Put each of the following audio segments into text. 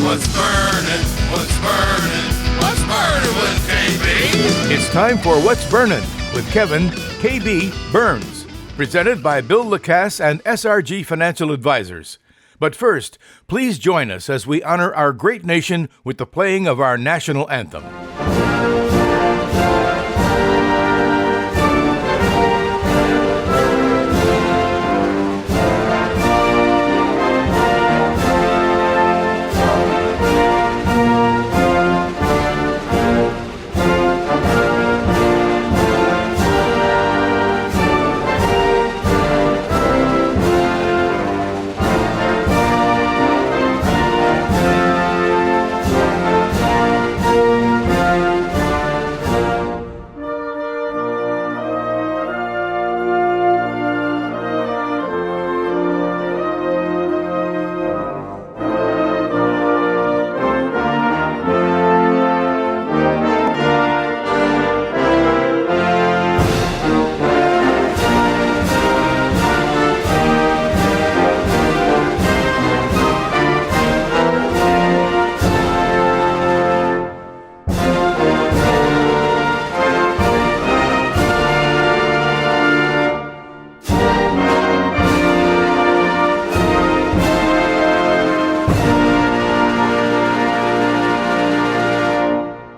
What's burning? What's burning? What's burning with KB? It's time for What's Burnin' with Kevin KB Burns, presented by Bill Lacasse and SRG Financial Advisors. But first, please join us as we honor our great nation with the playing of our national anthem.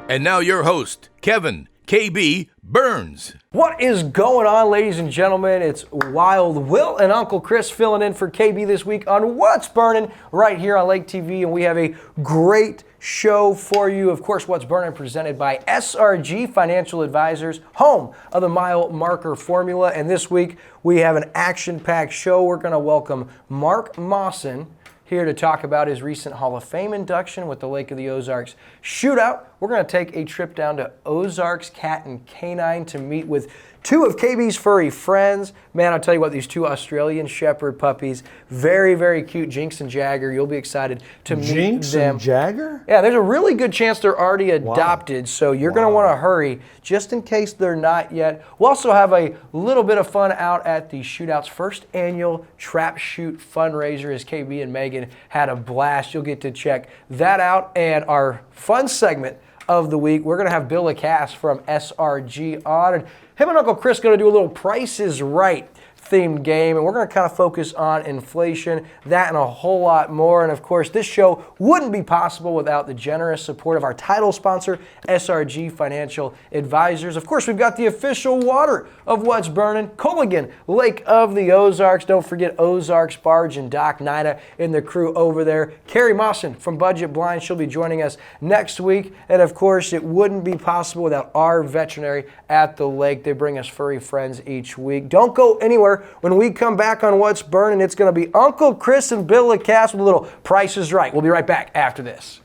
And now your host, Kevin KB Burns. What is going on, ladies and gentlemen? It's Wild Will and Uncle Chris filling in for KB this week on What's Burnin' right here on Lake TV, and we have a great show for you. Of course, What's Burnin' presented by SRG Financial Advisors, home of the mile marker formula. And this week we have an action-packed show. We're going to welcome Mark Mawson here to talk about his recent Hall of Fame induction with the Lake of the Ozarks shootout. We're going to take a trip down to Ozarks Cat and Canine to meet with two of KB's furry friends. Man, I'll tell you what, these two Australian Shepherd puppies, very, very cute, Jinx and Jagger. You'll be excited to meet them. Jinx and Jagger? Yeah, there's a really good chance they're already adopted, so you're going to want to hurry just in case they're not yet. We'll also have a little bit of fun out at the Shootout's first annual Trap Shoot fundraiser as KB and Megan had a blast. You'll get to check that out. And our fun segment of the week, we're going to have Bill Lacasse from SRG on. And him and Uncle Chris going to do a little Price is Right themed game, and we're going to kind of focus on inflation, that and a whole lot more. And of course, this show wouldn't be possible without the generous support of our title sponsor, SRG Financial Advisors. Of course, we've got the official water of What's Burnin', Culligan, Lake of the Ozarks. Don't forget Ozarks Barge and Doc Nida and the crew over there. Carrie Mawson from Budget Blind, she'll be joining us next week. And of course, it wouldn't be possible without our veterinary at the lake. They bring us furry friends each week. Don't go anywhere. When we come back on What's Burnin', it's going to be Uncle Chris and Bill Lacasse with a little Price is Right. We'll be right back after this.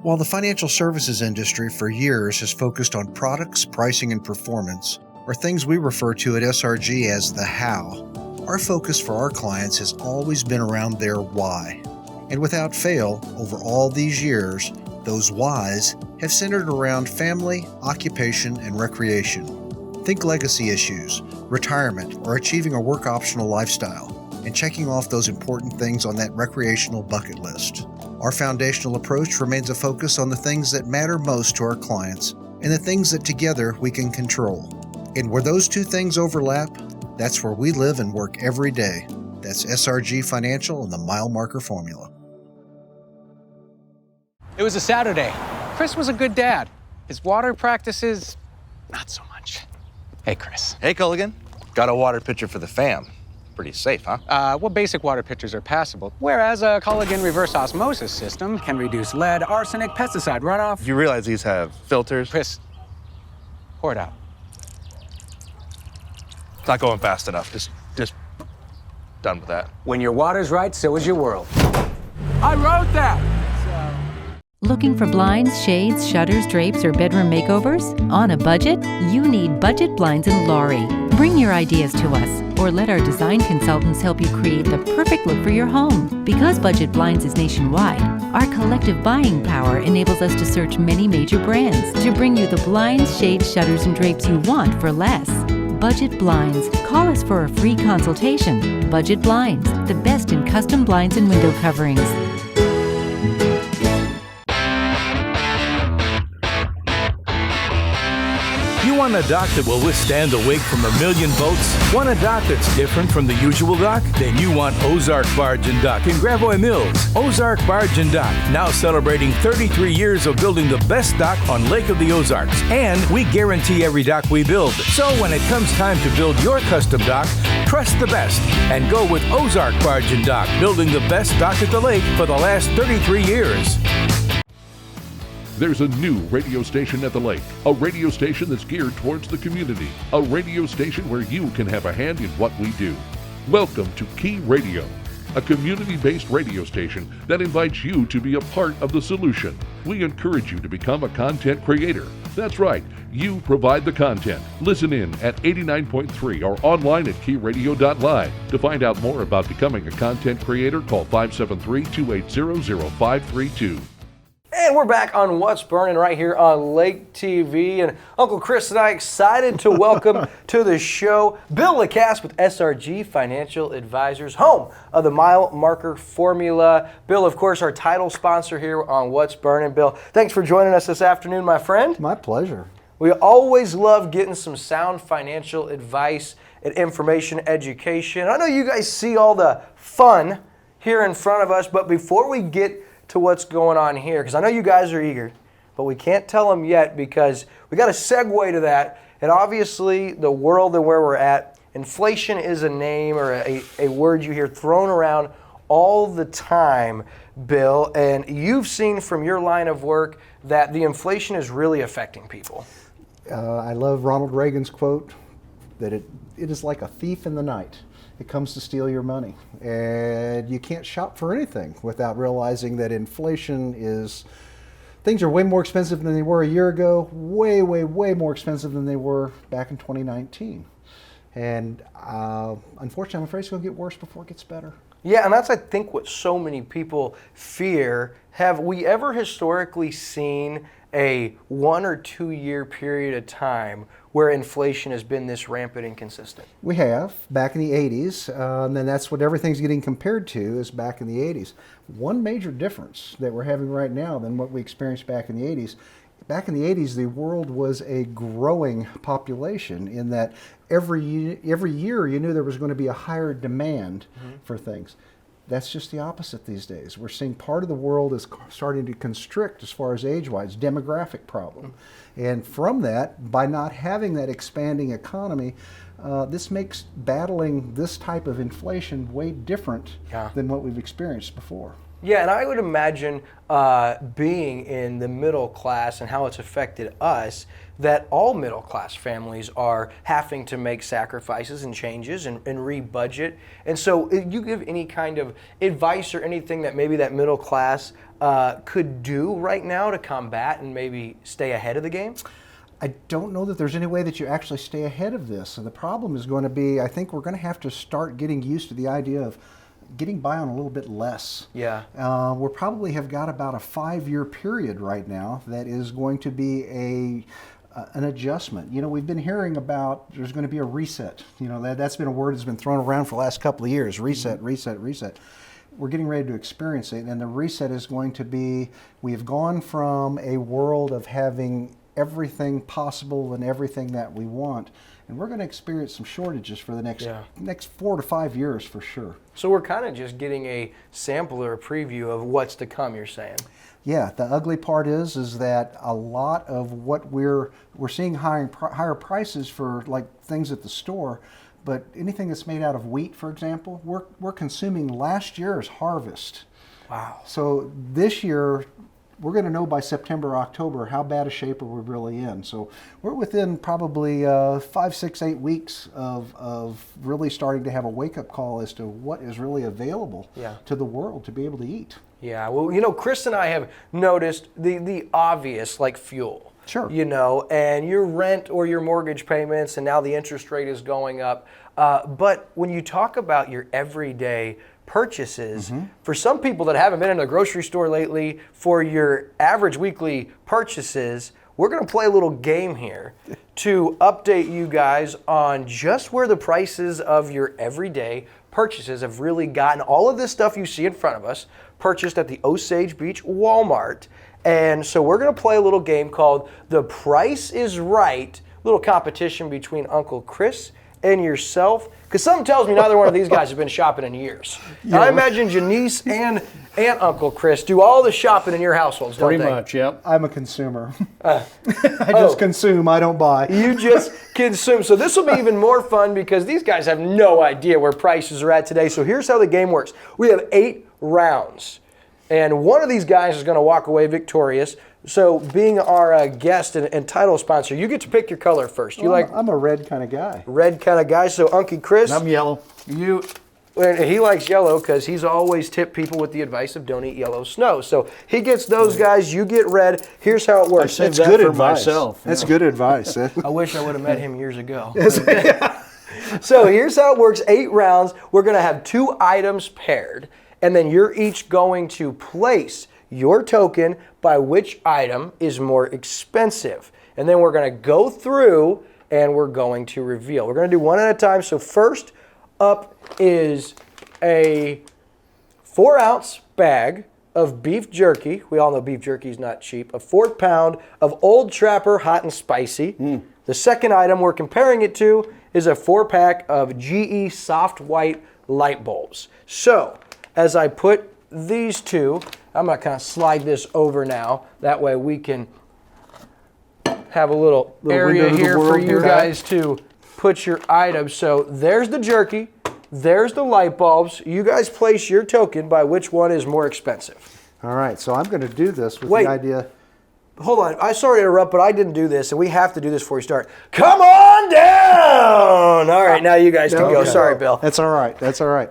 While the financial services industry for years has focused on products, pricing, and performance, or things we refer to at SRG as the how, our focus for our clients has always been around their why. And without fail, over all these years, those whys have centered around family, occupation, and recreation. Think legacy issues, retirement, or achieving a work-optional lifestyle, and checking off those important things on that recreational bucket list. Our foundational approach remains a focus on the things that matter most to our clients and the things that together we can control. And where those two things overlap, that's where we live and work every day. That's SRG Financial and the mile marker formula. It was a Saturday. Chris was a good dad. His water practices, not so much. Hey, Chris. Hey, Culligan. Got a water pitcher for the fam. Pretty safe, huh? Well, basic water pitchers are passable, whereas a Culligan reverse osmosis system can reduce lead, arsenic, pesticide runoff. You realize these have filters? Chris, pour it out. It's not going fast enough. Just done with that. When your water's right, so is your world. I wrote that! Looking for blinds, shades, shutters, drapes, or bedroom makeovers? On a budget? You need Budget Blinds in Laurie. Bring your ideas to us, or let our design consultants help you create the perfect look for your home. Because Budget Blinds is nationwide, our collective buying power enables us to search many major brands to bring you the blinds, shades, shutters, and drapes you want for less. Budget Blinds. Call us for a free consultation. Budget Blinds, the best in custom blinds and window coverings. want a dock that will withstand the wake from a million boats? Want a dock that's different from the usual dock? Then you want Ozark Barge and Dock in Gravois Mills. Ozark Barge and Dock, now celebrating 33 years of building the best dock on Lake of the Ozarks. And we guarantee every dock we build. So when it comes time to build your custom dock, trust the best and go with Ozark Barge and Dock, building the best dock at the lake for the last 33 years. There's a new radio station at the lake, a radio station that's geared towards the community, a radio station where you can have a hand in what we do. Welcome to Key Radio, a community-based radio station that invites you to be a part of the solution. We encourage you to become a content creator. That's right, you provide the content. Listen in at 89.3 or online at keyradio.live. To find out more about becoming a content creator, call 573-280-0532. And we're back on What's Burning right here on Lake TV. And Uncle Chris and I excited to welcome to the show Bill Lacasse with SRG Financial Advisors, home of the mile marker formula. Bill, of course, our title sponsor here on What's Burning. Bill, thanks for joining us this afternoon, my friend. My pleasure. We always love getting some sound financial advice and information education. I know you guys see all the fun here in front of us, but before we get to what's going on here, because I know you guys are eager, but we can't tell them yet because we got to segue to that. And obviously the world and where we're at, inflation is a name or a word you hear thrown around all the time, Bill, and you've seen from your line of work that the inflation is really affecting people. I love Ronald Reagan's quote that it is like a thief in the night. It comes to steal your money. And you can't shop for anything without realizing that inflation is, things are way more expensive than they were a year ago, way, way, way more expensive than they were back in 2019. And unfortunately, I'm afraid it's going to get worse before it gets better. Yeah, and that's, I think, what so many people fear. Have we ever historically seen a 1 or 2 year period of time where inflation has been this rampant and consistent? We have, back in the 80s, and that's what everything's getting compared to is back in the 80s. One major difference that we're having right now than what we experienced back in the 80s, back in the 80s, the world was a growing population in that every year you knew there was going to be a higher demand for things. That's just the opposite these days. We're seeing part of the world is starting to constrict as far as age-wise, demographic problem. And from that, by not having that expanding economy, this makes battling this type of inflation way different than what we've experienced before. Yeah, and I would imagine being in the middle class and how it's affected us, that all middle class families are having to make sacrifices and changes and re-budget. And so you give any kind of advice or anything that maybe that middle class could do right now to combat and maybe stay ahead of the game? I don't know that there's any way that you actually stay ahead of this. And the problem is going to be, I think we're going to have to start getting used to the idea of getting by on a little bit less. Yeah. We probably have got about a 5-year period right now that is going to be an adjustment. You know, we've been hearing about there's going to be a reset. You know, that's been a word that's been thrown around for the last couple of years. Reset, reset, reset. We're getting ready to experience it, and the reset is going to be, we have gone from a world of having everything possible and everything that we want, and we're going to experience some shortages for the next 4 to 5 years for sure. So we're kind of just getting a sample or a preview of what's to come, you're saying? Yeah, the ugly part is that a lot of what we're seeing higher prices for, like things at the store, but anything that's made out of wheat, for example, we're consuming last year's harvest. Wow. So this year, we're going to know by September, October, how bad a shape are we really in. So we're within probably 5, 6, 8 weeks of really starting to have a wake-up call as to what is really available to the world to be able to eat. Yeah, well, you know, Chris and I have noticed the obvious, like fuel. Sure. You know, and your rent or your mortgage payments, and now the interest rate is going up. But when you talk about your everyday purchases, for some people that haven't been in a grocery store lately, for your average weekly purchases, we're going to play a little game here to update you guys on just where the prices of your everyday purchases have really gotten. All of this stuff you see in front of us, purchased at the Osage Beach Walmart. And so we're going to play a little game called The Price is Right little competition between Uncle Chris and yourself, because something tells me neither one of these guys have been shopping in years. Now, I imagine Janice and Uncle Chris do all the shopping in your households, don't they? Pretty much, yep. I'm a consumer. I just consume, I don't buy. You just consume. So this will be even more fun because these guys have no idea where prices are at today. So here's how the game works. We have 8 rounds, and one of these guys is going to walk away victorious. So being our guest and title sponsor, you get to pick your color first. I'm a red kind of guy. Red kind of guy. So Unky Chris, I'm yellow. He likes yellow because he's always tipped people with the advice of don't eat yellow snow. So he gets those guys, you get red. Here's how it works. That's good advice. That's good advice. I wish I would have met him years ago. So here's how it works. 8 rounds. We're going to have 2 items paired, and then you're each going to place your token by which item is more expensive. And then we're going to go through and we're going to reveal. We're going to do one at a time. So first up is a 4-ounce bag of beef jerky. We all know beef jerky is not cheap. A 4th pound of Old Trapper hot and spicy. The second item we're comparing it to is a 4-pack of GE soft white light bulbs. So as I put these two, I'm going to kind of slide this over now. That way we can have a little area here for you guys to put your items. So there's the jerky. There's the light bulbs. You guys place your token by which one is more expensive. All right, so I'm going to do this with the idea. Hold on. I'm sorry to interrupt, but I didn't do this, and we have to do this before we start. Come on down! All right, now you guys can go. Sorry, Bill. That's all right. That's all right.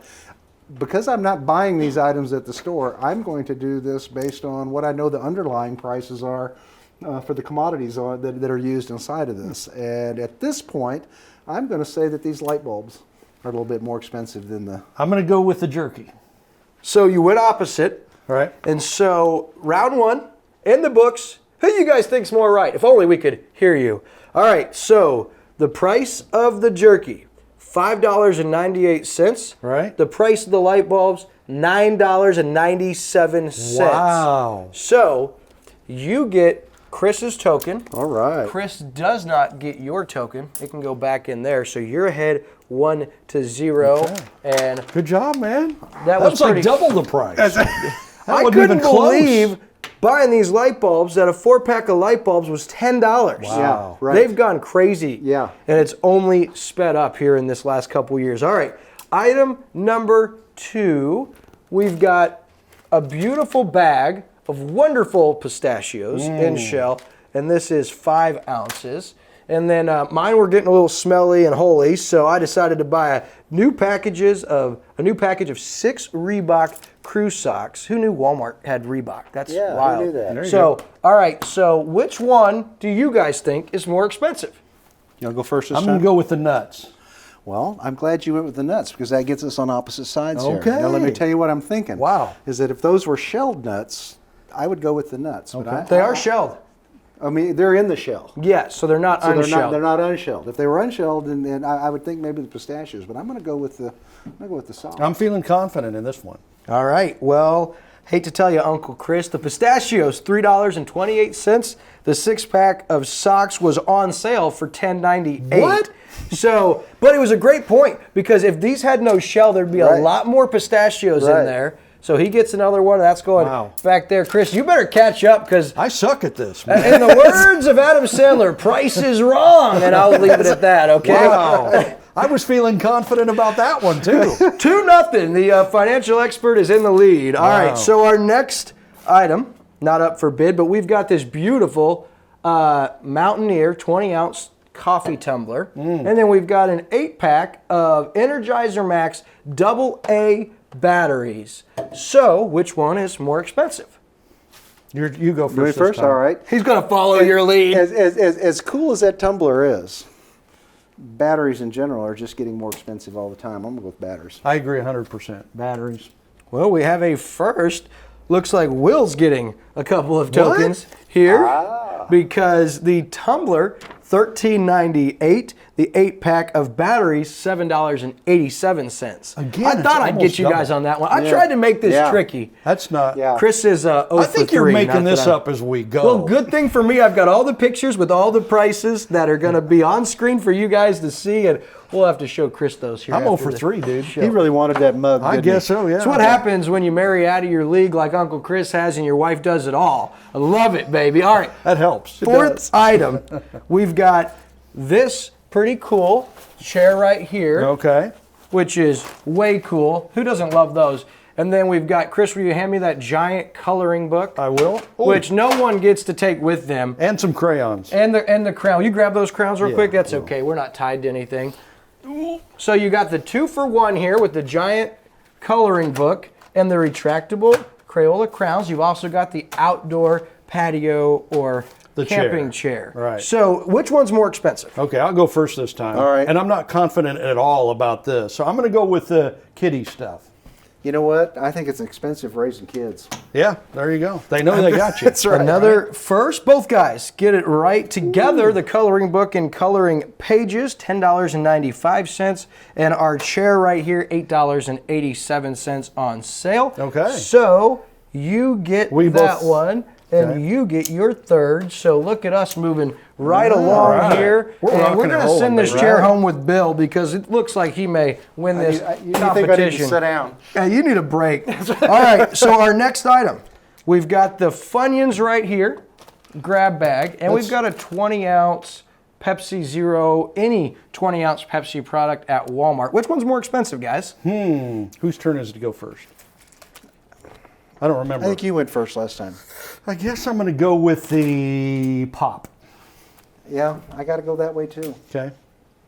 Because I'm not buying these items at the store, I'm going to do this based on what I know the underlying prices are for the commodities that are used inside of this. And at this point, I'm going to say that these light bulbs are a little bit more expensive than the... I'm going to go with the jerky. So you went opposite. All right. And so round 1 in the books, who you guys think's more right? If only we could hear you. All right, so the price of the jerky, $5.98. Right. The price of the light bulbs, $9.97. Wow. So you get Chris's token. All right. Chris does not get your token. It can go back in there. So you're ahead 1-0. Okay. And good job, man. That was like double the price. I couldn't believe buying these light bulbs that a 4-pack of light bulbs was $10. Wow. Yeah, right. They've gone crazy. Yeah. And it's only sped up here in this last couple years. All right. Item number 2, we've got a beautiful bag of wonderful pistachios in shell, and this is 5 ounces. And then mine were getting a little smelly and holy, so I decided to buy a new package of 6 Reebok crew socks. Who knew Walmart had Reebok? That's wild. Who knew that? So, all right, so which one do you guys think is more expensive? You want to go first this I'm time? going to go with the nuts. Well, I'm glad you went with the nuts because that gets us on opposite sides here. Okay. Now, let me tell you what I'm thinking. Wow. Is that if those were shelled nuts, I would go with the nuts. Okay. But They are shelled. I mean, they're in the shell. Yes, so they're not unshelled. They're not unshelled. If they were unshelled, then I would think maybe the pistachios. But I'm going to go with the salt. I'm feeling confident in this one. All right. Well, hate to tell you, Uncle Chris, the pistachios, $3.28. The 6-pack of socks was on sale for $10.98. What? So, but it was a great point because if these had no shell, there'd be a lot more pistachios in there. So he gets another one. That's going back there. Chris, you better catch up because I suck at this, man. in the words of Adam Sandler, price is wrong. And I'll leave it at that, okay? Wow. I was feeling confident about that one, too. 2-0. The financial expert is in the lead. All right, so our next item, not up for bid, but we've got this beautiful Mountaineer 20-ounce coffee tumbler. And then we've got an 8-pack of Energizer Max AA batteries. So, which one is more expensive? You go first. Me first, all right. He's going to follow your lead. As cool as that tumbler is, batteries in general are just getting more expensive all the time. I'm going to go with batteries. I agree 100%. Batteries. Well, we have a first. Looks like Will's getting a couple of tokens here because the tumbler $13.98. The 8-pack of batteries, $7.87. Again, I thought I'd get you guys on that one. I tried to make this tricky. That's not. Yeah. Chris is 0 I think for you're 3, making not this that I'm- up as we go. Well, good thing for me, I've got all the pictures with all the prices that are going to be on screen for you guys to see, and we'll have to show Chris those here. I'm 0 after for the 3, dude. show. He really wanted that mug. I didn't guess he? so, yeah. It's what happens when you marry out of your league like Uncle Chris has and your wife does it all. I love it, baby. All right. That helps. It Fourth does. item, we've got this pretty cool chair right here, Okay. which is way cool. Who doesn't love those? And then we've got, Chris, will you hand me that giant coloring book? I will. Ooh. Which no one gets to take with them. And some crayons. And the crown. You grab those crowns real quick? That's okay. We're not tied to anything. So you got the 2-for-1 here with the giant coloring book and the retractable Crayola crowns. You've also got the outdoor patio or The camping chair. Right. So which one's more expensive? Okay, I'll go first this time. All right. And I'm not confident at all about this. So I'm going to go with the kiddie stuff. You know what? I think it's expensive raising kids. Yeah, there you go. They know they got you. That's right. Another first, both guys get it right together. The coloring book and coloring pages, $10.95. And our chair right here, $8.87 on sale. Okay. So you get We that both- one. And Okay. you get your third. So look at us moving right along right. here. We're and rocking we're and going to rolling, send this baby. chair Right. home with Bill because it looks like he may win this You competition. think I need to sit down? Yeah, you need a break. All right, so our next item, we've got the Funyuns right here, grab bag, and we've got a 20-ounce Pepsi Zero, any 20-ounce Pepsi product at Walmart. Which one's more expensive, guys? Whose turn is it to go first? I don't I remember. think you went first last time. I guess I'm going to go with the pop. Yeah, I got to go that way too. Okay.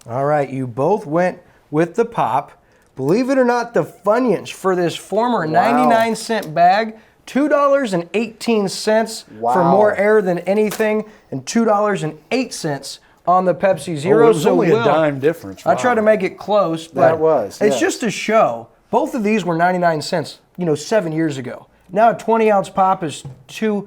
All right, you both went with the pop. Believe it or not, the Funyuns for this former 99-cent bag, $2.18 for Wow. more air than anything, and $2.08 on the Pepsi Zero. Oh, it was only Will, a dime difference. I tried to make it close, but That was, it's yes. just to show. Both of these were 99 cents, 7 years ago. Now a 20-ounce pop is $2.08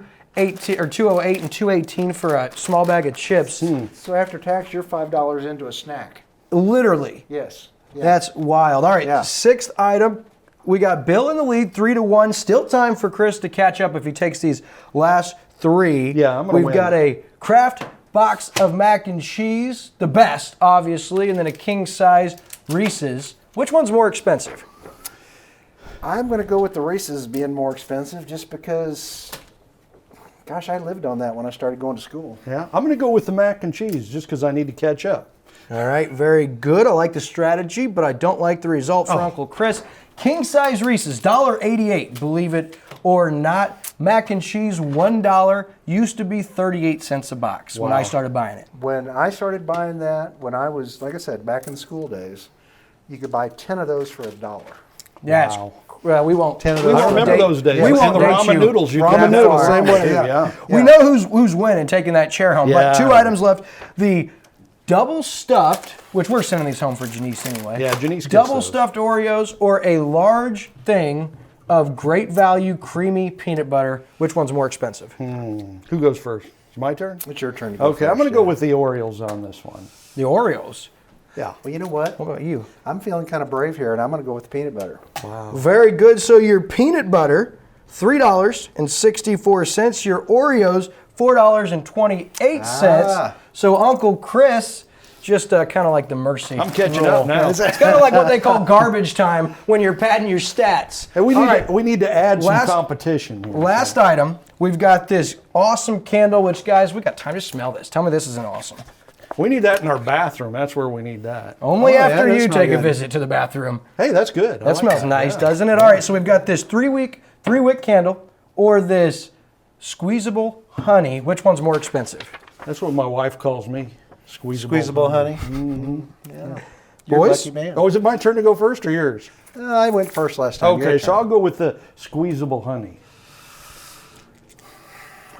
and $2.18 for a small bag of chips. So after tax, you're $5 into a snack. Literally. Yes. Yeah. That's wild. All right, Yeah. sixth item. We got Bill in the lead, 3-1. Still time for Chris to catch up if he takes these last three. Yeah, I'm gonna We've win. got a Kraft box of mac and cheese, the best, obviously, and then a king-size Reese's. Which one's more expensive? I'm going to go with the Reese's being more expensive just because, gosh, I lived on that when I started going to school. Yeah, I'm going to go with the mac and cheese just because I need to catch up. All right, very good. I like the strategy, but I don't like the result for Uncle Chris. King-size Reese's, $1.88, believe it or not. Mac and cheese, $1. Used to be 38 cents a box when I started buying it. When I started buying that, when I was, like I said, back in school days, you could buy 10 of those for $1. Yeah, Wow. well, we won't. 10 of we those. I won't remember date- those days. We And won't the date ramen you noodles you that could far. have. Same way, Yeah. We know who's winning, taking that chair home. But Yeah. 2 items left. The double stuffed, which we're sending these home for Janice anyway. Yeah, Janice gets Double those. stuffed Oreos or a large thing of great value creamy peanut butter. Which one's more expensive? Who goes first? It's my turn? It's your turn to go Okay, I'm first, going to go yeah. with the Orioles on this one. The Oreos. Yeah. Well, you know what? What about you? I'm feeling kind of brave here, and I'm going to go with the peanut butter. Very good. So your peanut butter, $3.64. Your Oreos, $4.28. Ah. So Uncle Chris, just kind of like the mercy. I'm catching roll. up now. It's kind of like what they call garbage time when you're padding your stats. Hey, we All need, right. we need to add some Last- competition here. Last item, we've got this awesome candle, which, guys, we got time to smell this. Tell me this isn't awesome. We need that in our bathroom. That's where we need that. Only Oh, yeah, after that you smells take a good. visit to the bathroom. Hey, that's good. I That like smells nice, yeah. doesn't it? All right, so we've got this three-wick candle or this squeezable honey. Which one's more expensive? That's what my wife calls me. Squeezable. Squeezable honey. Mm-hmm. Yeah. You're a Boys? lucky man. Oh, is it my turn to go first or yours? I went first last time. Okay, so I'll go with the squeezable honey.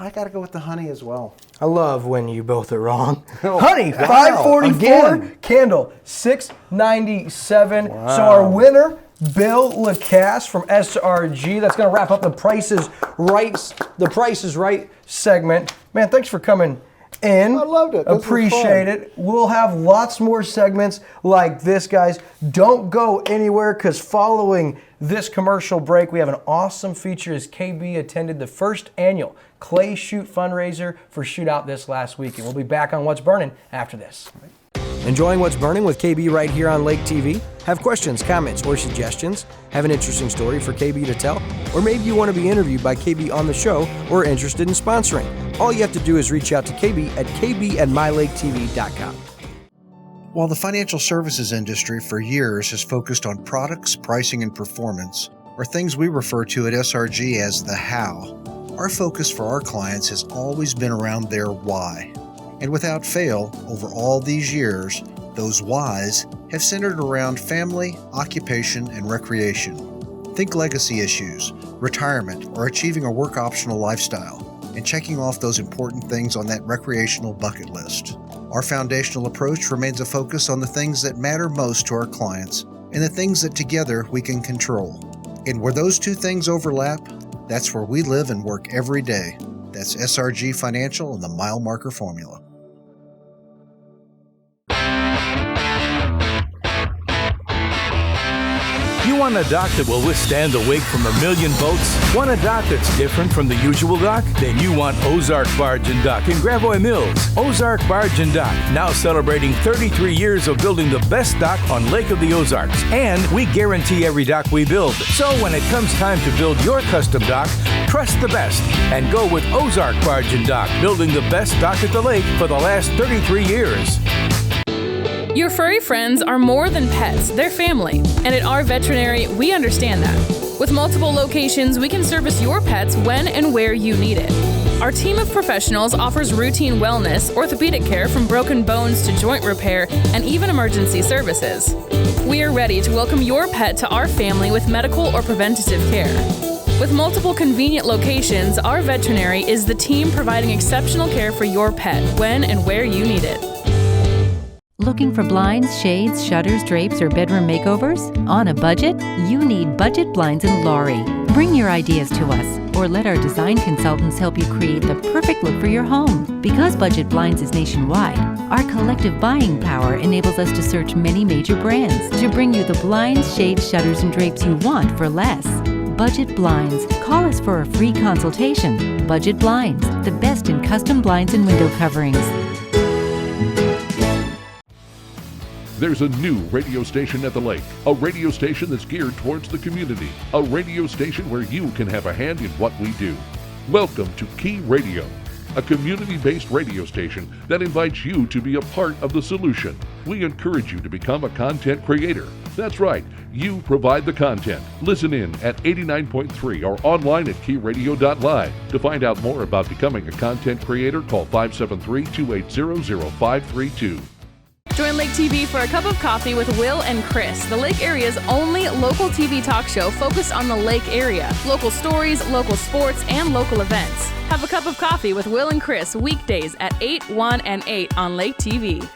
I got to go with the honey as well. I love when you both are wrong. Oh, Honey, wow. $5.44. Again. Candle, $6.97. So our winner, Bill Lacasse from SRG. That's going to wrap up the Price is Right segment. Man, thanks for coming in. I loved it. This was Appreciate fun. it. We'll have lots more segments like this, guys. Don't go anywhere, because following this commercial break, we have an awesome feature as KB attended the first annual Clay Shoot fundraiser for Shootout this last week. And we'll be back on What's Burning after this. Enjoying What's Burning with KB right here on Lake TV? Have questions, comments, or suggestions? Have an interesting story for KB to tell? Or maybe you want to be interviewed by KB on the show or are interested in sponsoring? All you have to do is reach out to KB at kb@mylaketv.com. While the financial services industry for years has focused on products, pricing, and performance, or things we refer to at SRG as the how, our focus for our clients has always been around their why. And without fail, over all these years, those whys have centered around family, occupation, and recreation. Think legacy issues, retirement, or achieving a work optional lifestyle, and checking off those important things on that recreational bucket list. Our foundational approach remains a focus on the things that matter most to our clients and the things that together we can control. And where those two things overlap, that's where we live and work every day. That's SRG Financial and the Mile Marker Formula. You want a dock that will withstand the wake from a million boats? Want a dock that's different from the usual dock? Then you want Ozark Barge and Dock in Gravois Mills. Ozark Barge and Dock, now celebrating 33 years of building the best dock on Lake of the Ozarks. And we guarantee every dock we build. So when it comes time to build your custom dock, trust the best and go with Ozark Barge and Dock, building the best dock at the lake for the last 33 years. Your furry friends are more than pets, they're family. And at our veterinary, we understand that. With multiple locations, we can service your pets when and where you need it. Our team of professionals offers routine wellness, orthopedic care from broken bones to joint repair, and even emergency services. We are ready to welcome your pet to our family with medical or preventative care. With multiple convenient locations, our veterinary is the team providing exceptional care for your pet when and where you need it. Looking for blinds, shades, shutters, drapes, or bedroom makeovers? On a budget? You need Budget Blinds in Laurie. Bring your ideas to us, or let our design consultants help you create the perfect look for your home. Because Budget Blinds is nationwide, our collective buying power enables us to search many major brands to bring you the blinds, shades, shutters, and drapes you want for less. Budget Blinds. Call us for a free consultation. Budget Blinds, the best in custom blinds and window coverings. There's a new radio station at the lake, a radio station that's geared towards the community, a radio station where you can have a hand in what we do. Welcome to Key Radio, a community-based radio station that invites you to be a part of the solution. We encourage you to become a content creator. That's right, you provide the content. Listen in at 89.3 or online at keyradio.live. To find out more about becoming a content creator, call 573-280-0532. Join Lake TV for a cup of coffee with Will and Chris, the Lake area's only local TV talk show focused on the Lake area. Local stories, local sports, and local events. Have a cup of coffee with Will and Chris weekdays at 8, 1, and 8 on Lake TV.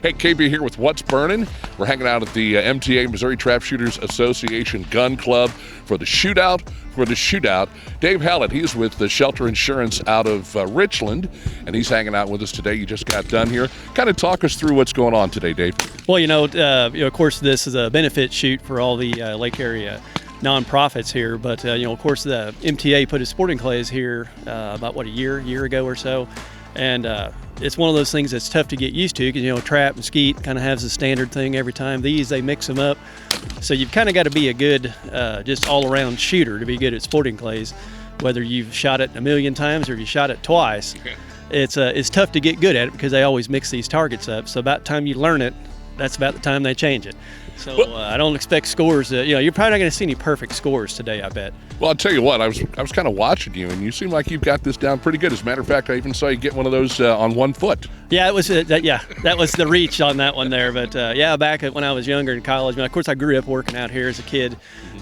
Hey, KB here with What's Burnin'. We're hanging out at the MTA, Missouri Trap Shooters Association Gun Club for the shootout. Dave Hallett, he's with the Shelter Insurance out of Richland, and he's hanging out with us today. You just got done here. Kind of talk us through what's going on today, Dave. Well, of course, this is a benefit shoot for all the Lake area nonprofits here, but of course, the MTA put his sporting clays here about a year ago or so, and it's one of those things that's tough to get used to because, trap and skeet kind of has a standard thing every time. They mix them up. So you've kind of got to be a good, just all-around shooter to be good at sporting clays, whether you've shot it a million times or you shot it twice. Okay. It's tough to get good at it because they always mix these targets up. So about the time you learn it, that's about the time they change it. So I don't expect scores. You're probably not going to see any perfect scores today, I bet. Well, I'll tell you what, I was kind of watching you, and you seem like you've got this down pretty good. As a matter of fact, I even saw you get one of those on one foot. Yeah, it was. That was the reach on that one there. But back when I was younger in college, of course, I grew up working out here as a kid,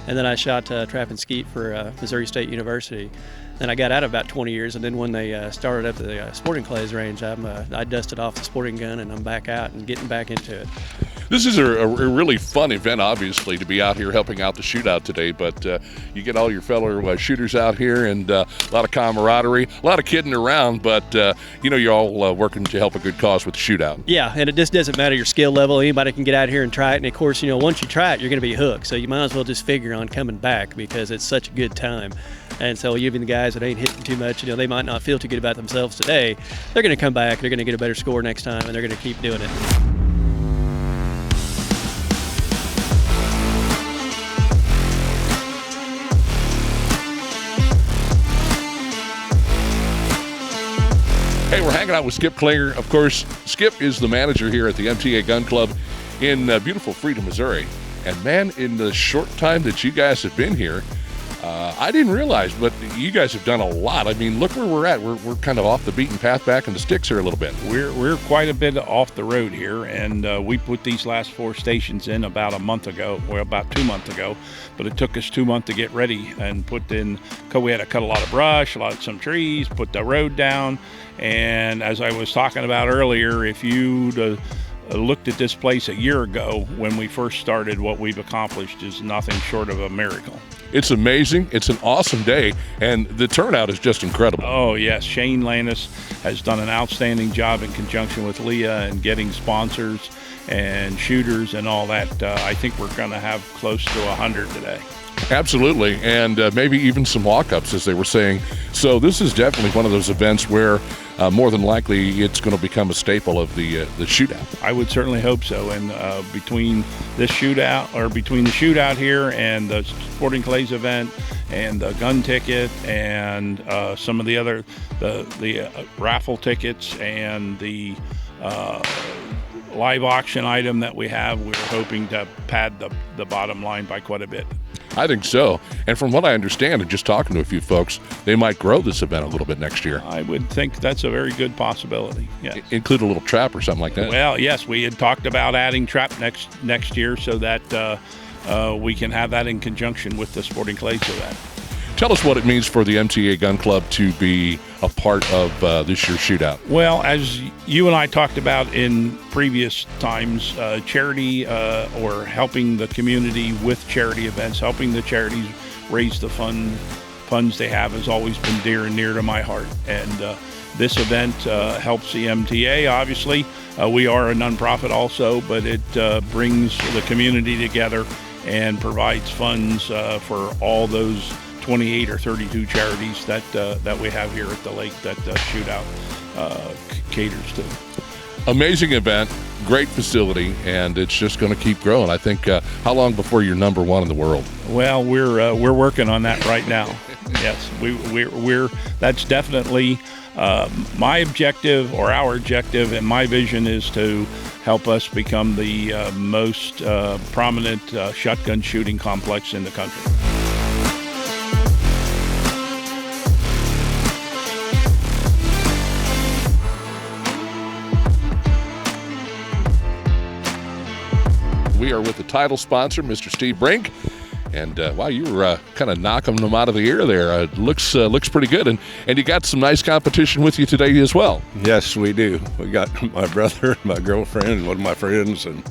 and then I shot trap and skeet for Missouri State University. Then I got out of about 20 years, and then when they started up the sporting clays range, I dusted off the sporting gun, and I'm back out and getting back into it. This is a really fun event, obviously, to be out here helping out the shootout today, but you get all your fellow shooters out here, and a lot of camaraderie, a lot of kidding around, but you're all working to help a good cause with the shootout. Yeah, and it just doesn't matter your skill level. Anybody can get out here and try it, and of course, once you try it, you're going to be hooked, so you might as well just figure on coming back because it's such a good time. And so even the guys that ain't hitting too much, they might not feel too good about themselves today, they're going to come back, they're going to get a better score next time, and they're going to keep doing it. Hey, we're hanging out with Skip Klinger. Of course, Skip is the manager here at the MTA Gun Club in beautiful Freedom, Missouri. And man, in the short time that you guys have been here, I didn't realize, but you guys have done a lot. I mean, look where we're at. We're kind of off the beaten path, back in the sticks here a little bit. We're quite a bit off the road here, and we put these last 4 stations in about a month ago, or about 2 months ago. But it took us 2 months to get ready and put in. We had to cut a lot of brush, some trees, put the road down. And as I was talking about earlier, if you'd looked at this place a year ago when we first started, what we've accomplished is nothing short of a miracle. It's amazing. It's an awesome day, and the turnout is just incredible. Oh, yes. Shane Lannis has done an outstanding job in conjunction with Leah and getting sponsors and shooters and all that. I think we're going to have close to 100 today. Absolutely, and maybe even some walk-ups, as they were saying. So this is definitely one of those events where more than likely it's going to become a staple of the shootout. I would certainly hope so. And between the shootout here and the Sporting Clays event and the gun ticket and some of the other the raffle tickets and the live auction item that we have, we're hoping to pad the bottom line by quite a bit. I think so. And from what I understand, and just talking to a few folks, they might grow this event a little bit next year. I would think that's a very good possibility, yes. Include a little trap or something like that. Well, yes, we had talked about adding trap next year so that we can have that in conjunction with the Sporting Clays event. Tell us what it means for the MTA Gun Club to be a part of this year's shootout. Well, as you and I talked about in previous times, charity or helping the community with charity events, helping the charities raise the funds they have has always been dear and near to my heart. And this event helps the MTA, obviously. We are a nonprofit also, but it brings the community together and provides funds for all those 28 or 32 charities that we have here at the lake that shootout caters to. Amazing event, great facility, and it's just going to keep growing. I think, how long before you're number one in the world? Well, we're working on that right now. Yes, we're that's definitely my objective, or our objective, and my vision is to help us become the most prominent shotgun shooting complex in the country. We are with the title sponsor, Mr. Steve Brink. And wow, you were kind of knocking them out of the air there. It looks pretty good. And you got some nice competition with you today as well. Yes, we do. We got my brother, my girlfriend, and one of my friends, and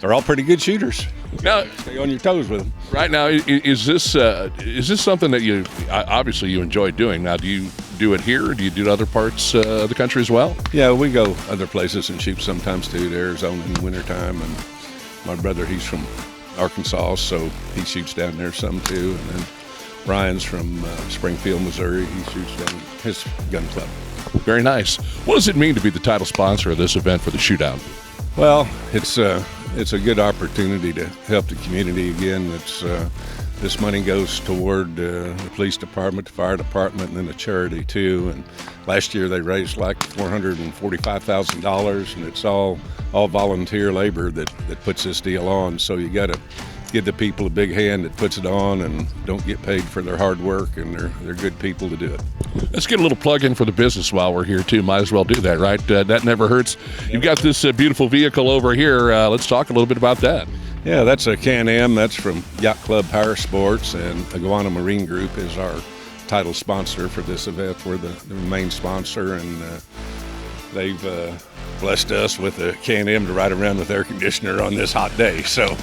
they're all pretty good shooters. Now, stay on your toes with them. Right now, is this something that you obviously you enjoy doing? Now, do you do it here, or do you do it other parts of the country as well? Yeah, we go other places and shoot sometimes too, to Arizona in the wintertime. And my brother, he's from Arkansas, so he shoots down there some too. And then Ryan's from Springfield, Missouri. He shoots down his gun club. Very nice. What does it mean to be the title sponsor of this event for the shootout? Well, it's a good opportunity to help the community again. It's this money goes toward the police department, the fire department, and then a charity too. And last year they raised like $445,000, and it's all volunteer labor that puts this deal on. So you got to give the people a big hand that puts it on and don't get paid for their hard work, and they're good people to do it. Let's get a little plug in for the business while we're here too. Might as well do that, right? That never hurts. You've got this beautiful vehicle over here. Let's talk a little bit about that. Yeah, that's a Can-Am. That's from Yacht Club Power Sports, and Iguana Marine Group is our title sponsor for this event. We're the main sponsor, and they've blessed us with a Can-Am to ride around with air conditioner on this hot day. So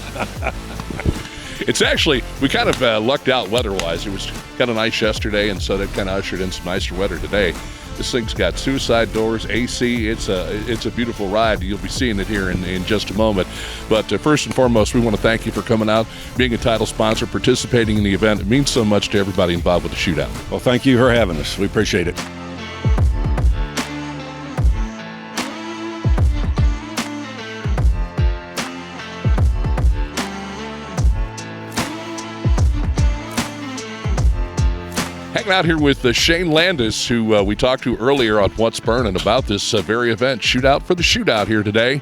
it's actually, we kind of lucked out weather-wise. It was kind of nice yesterday, and so they've kind of ushered in some nicer weather today. This thing's got suicide doors, AC. It's a beautiful ride. You'll be seeing it here in just a moment. But first and foremost, we want to thank you for coming out, being a title sponsor, participating in the event. It means so much to everybody involved with the shootout. Well, thank you for having us. We appreciate it. Hanging out here with Shane Landis, who we talked to earlier on What's Burnin' about this very event, Shootout for the Shootout here today.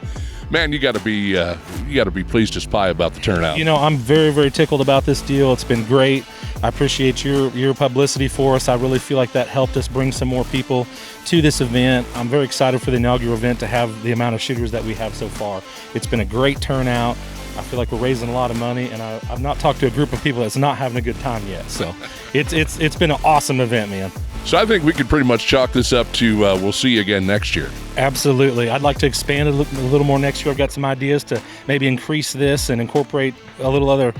Man, you got to be pleased as pie about the turnout. You know, I'm very, very tickled about this deal. It's been great. I appreciate your publicity for us. I really feel like that helped us bring some more people to this event. I'm very excited for the inaugural event to have the amount of shooters that we have so far. It's been a great turnout. I feel like we're raising a lot of money, and I've not talked to a group of people that's not having a good time yet. So it's been an awesome event, man. So I think we could pretty much chalk this up to we'll see you again next year. Absolutely. I'd like to expand it a little more next year. I've got some ideas to maybe increase this and incorporate another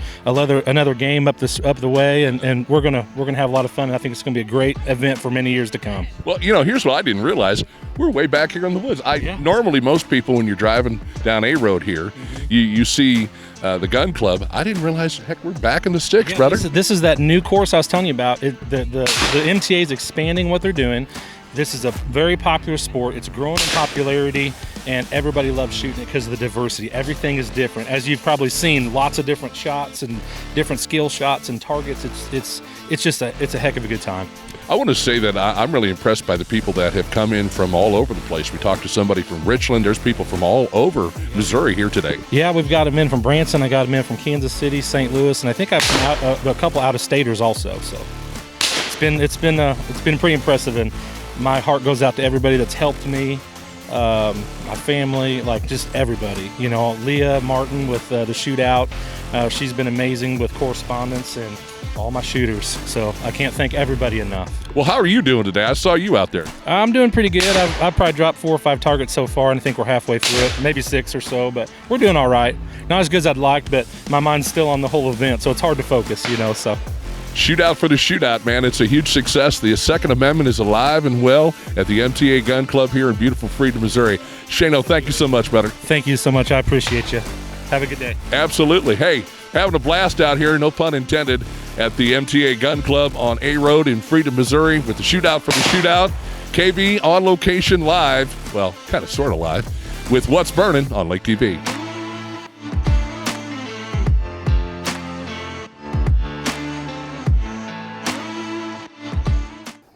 game up the way, and we're gonna have a lot of fun. And I think it's gonna be a great event for many years to come. Well, you know, here's what I didn't realize: we're way back here in the woods. Normally, most people when you're driving down a road here, you see the gun club. I didn't realize, heck, we're back in the sticks, brother. This is that new course I was telling you about. The MTA is expanding what they're doing. This is a very popular sport. It's growing in popularity, and everybody loves shooting it because of the diversity. Everything is different. As you've probably seen, lots of different shots and different skill shots and targets. It's a heck of a good time. I want to say that I'm really impressed by the people that have come in from all over the place. We talked to somebody from Richland. There's people from all over Missouri here today. Yeah, we've got them in from Branson. I got them in from Kansas City, St. Louis, and I think I've a couple out-of-staters also. So it's been pretty impressive, and my heart goes out to everybody that's helped me, my family, like just everybody. You know, Leah Martin with the shootout. She's been amazing with correspondence and all my shooters. So I can't thank everybody enough. Well, how are you doing today? I saw you out there. I'm doing pretty good. I've probably dropped 4 or 5 targets so far, and I think we're halfway through it, maybe 6 or so, but we're doing all right. Not as good as I'd like, but my mind's still on the whole event, so it's hard to focus, you know, so. Shootout for the Shootout, man. It's a huge success. The Second Amendment is alive and well at the MTA Gun Club here in beautiful Freedom, Missouri. Shano, thank you so much, brother. Thank you so much. I appreciate you. Have a good day. Absolutely. Hey, having a blast out here, no pun intended, at the MTA Gun Club on A Road in Freedom, Missouri with the Shootout for the Shootout. KB on location live, well, kind of sort of live, with What's Burnin' on Lake TV.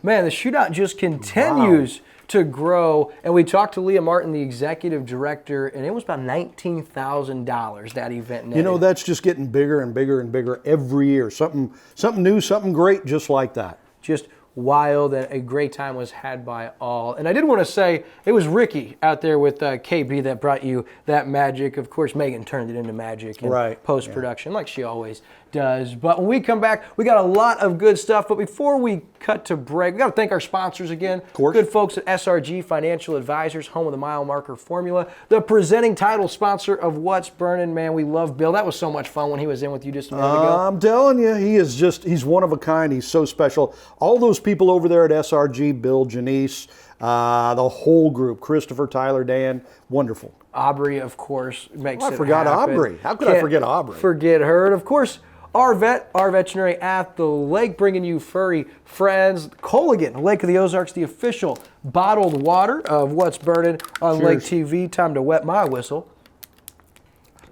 Man, the shootout just continues to grow. And we talked to Leah Martin, the executive director, and it was about $19,000, that event netted. You know, that's just getting bigger and bigger and bigger every year. Something new, something great just like that. Just wild, and a great time was had by all. And I did want to say, it was Ricky out there with KB that brought you that magic. Of course, Megan turned it into magic in post-production, like she always does. But when we come back, we got a lot of good stuff. But before we cut to break, we got to thank our sponsors again. Of course. Good folks at SRG Financial Advisors, home of the mile marker formula, the presenting title sponsor of What's Burnin'. Man, we love Bill. That was so much fun when he was in with you just a minute ago. I'm telling you, he's one of a kind. He's so special. All those people over there at SRG, Bill, Janice, the whole group, Christopher, Tyler, Dan, wonderful. Aubrey, of course, makes it I forgot happen. Aubrey. How could I forget Aubrey? Forget her. And of course, our veterinary at the lake, bringing you furry friends. Colligan, Lake of the Ozarks, the official bottled water of What's Burnin' on Cheers. Lake TV. Time to wet my whistle.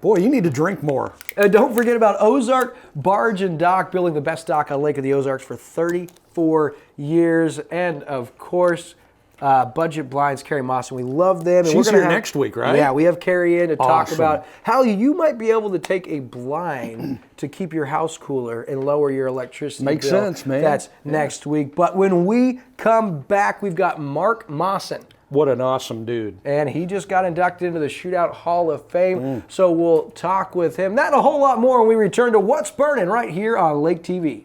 Boy, you need to drink more. And don't forget about Ozark Barge and Dock, building the best dock on Lake of the Ozarks for 34 years. And of course, Budget Blinds, Carrie Moss, and we love them. And She's we're gonna here have, next week, right? Yeah, we have Carrie in to talk Awesome. about how you might be able to take a blind to keep your house cooler and lower your electricity Makes bill. sense, man. That's next week. But when we come back, we've got Mark Mawson. What an awesome dude. And he just got inducted into the Shootout Hall of Fame. So we'll talk with him. That and a whole lot more when we return to What's Burning right here on Lake TV.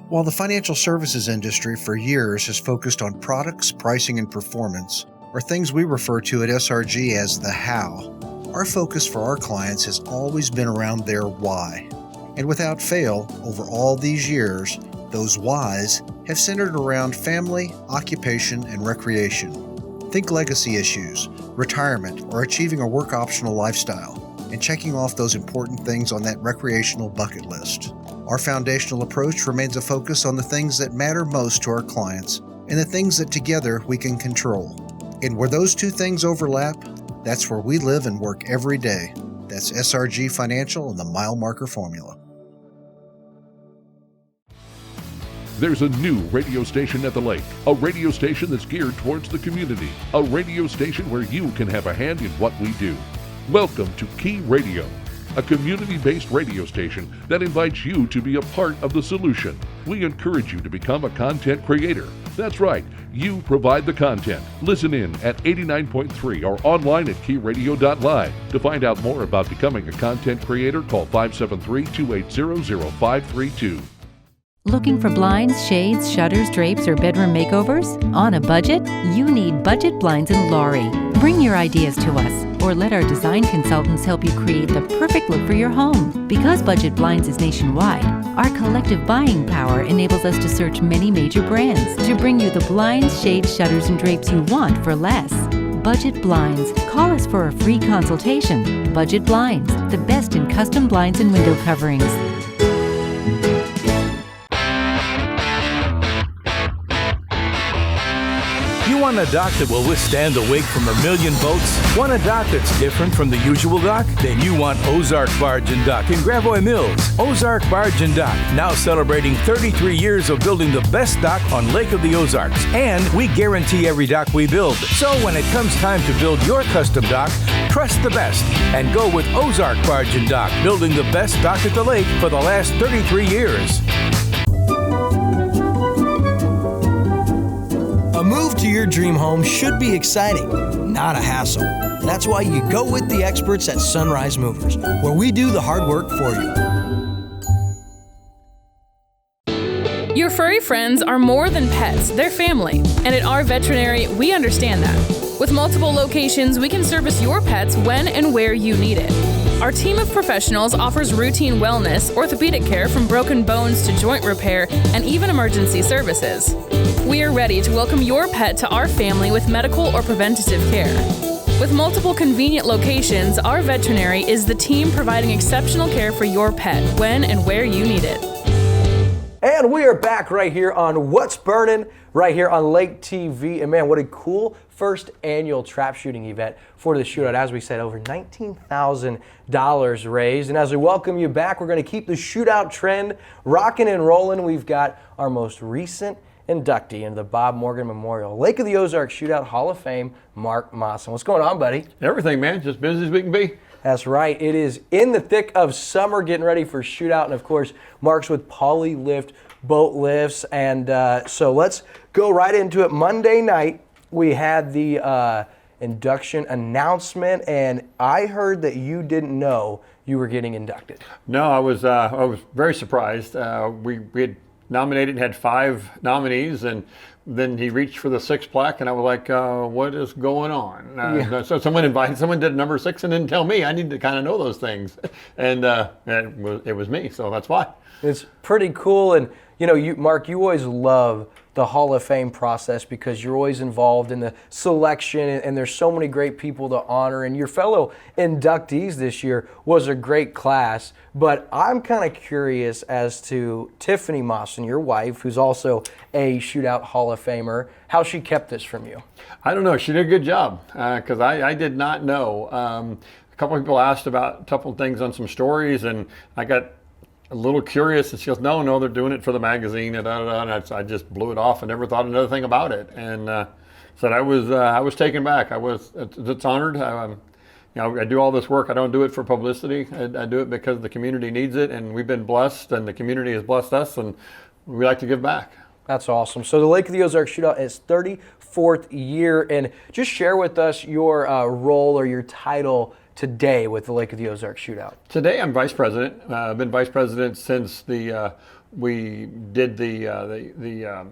While the financial services industry for years has focused on products, pricing, and performance, or things we refer to at SRG as the how, our focus for our clients has always been around their why. And without fail, over all these years, those whys have centered around family, occupation, and recreation. Think legacy issues, retirement, or achieving a work optional lifestyle, and checking off those important things on that recreational bucket list. Our foundational approach remains a focus on the things that matter most to our clients and the things that together we can control. And where those two things overlap, that's where we live and work every day. That's SRG Financial and the Mile Marker Formula. There's a new radio station at the lake, a radio station that's geared towards the community, a radio station where you can have a hand in what we do. Welcome to Key Radio, a community-based radio station that invites you to be a part of the solution. We encourage you to become a content creator. That's right, you provide the content. Listen in at 89.3 or online at keyradio.live. To find out more about becoming a content creator, call 573-280-0532. Looking for blinds, shades, shutters, drapes, or bedroom makeovers? On a budget? You need Budget Blinds in Laurie. Bring your ideas to us, or let our design consultants help you create the perfect look for your home. Because Budget Blinds is nationwide, our collective buying power enables us to search many major brands to bring you the blinds, shades, shutters, and drapes you want for less. Budget Blinds. Call us for a free consultation. Budget Blinds, the best in custom blinds and window coverings. You want a dock that will withstand the wake from a million boats? Want a dock that's different from the usual dock? Then you want Ozark Barge and Dock in Gravois Mills. Ozark Barge and Dock, now celebrating 33 years of building the best dock on Lake of the Ozarks. And we guarantee every dock we build. So when it comes time to build your custom dock, trust the best and go with Ozark Barge and Dock, building the best dock at the lake for the last 33 years. A move to your dream home should be exciting, not a hassle. That's why you go with the experts at Sunrise Movers, where we do the hard work for you. Your furry friends are more than pets, they're family. And at our veterinary, we understand that. With multiple locations, we can service your pets when and where you need it. Our team of professionals offers routine wellness, orthopedic care from broken bones to joint repair, and even emergency services. We are ready to welcome your pet to our family with medical or preventative care. With multiple convenient locations, our veterinary is the team providing exceptional care for your pet when and where you need it. And we are back right here on What's Burning, right here on Lake TV. And man, what a cool first annual trap shooting event for the shootout. As we said, over $19,000 raised. And as we welcome you back, we're going to keep the shootout trend rocking and rolling. We've got our most recent inductee into the Bob Morgan Memorial Lake of the Ozarks Shootout Hall of Fame, Mark Mawson. What's going on, buddy? Everything, man. Just busy as we can be. That's right. It is in the thick of summer, getting ready for shootout. And of course, Mark's with Poly Lift Boat Lifts. And so let's go right into it. Monday night, we had the induction announcement. And I heard that you didn't know you were getting inducted. No, I was very surprised. We had nominated and had 5 nominees, and then he reached for the 6th plaque, and I was like, what is going on? Yeah. So someone did number 6 and didn't tell me. I need to kind of know those things. And it was me, so that's why. It's pretty cool. And, you know, Mark, you always love the Hall of Fame process because you're always involved in the selection, and there's so many great people to honor. And your fellow inductees this year was a great class. But I'm kind of curious as to Tiffany Mawson, your wife, who's also a Shootout Hall of Famer, how she kept this from you. I don't know. She did a good job because I did not know. a couple of people asked about a couple of things on some stories, and I got a little curious, and she goes, no, they're doing it for the magazine, and I just blew it off and never thought another thing about it. And said I was taken back. It's honored. I do all this work. I don't do it for publicity. I do it because the community needs it, and we've been blessed, and the community has blessed us, and we like to give back. That's awesome. So the Lake of the Ozarks Shootout is 34th year, and just share with us your role or your title today with the Lake of the Ozarks Shootout. Today I'm vice president. I've been vice president since we did the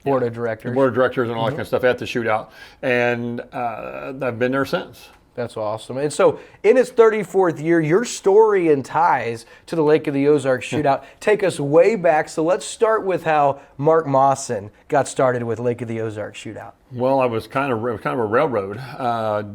board of directors. The board of directors and all that kind of stuff at the shootout, and I've been there since. That's awesome. And so in its 34th year, your story and ties to the Lake of the Ozarks Shootout take us way back. So let's start with how Mark Mawson got started with Lake of the Ozarks Shootout. Well, I was kind of a railroad.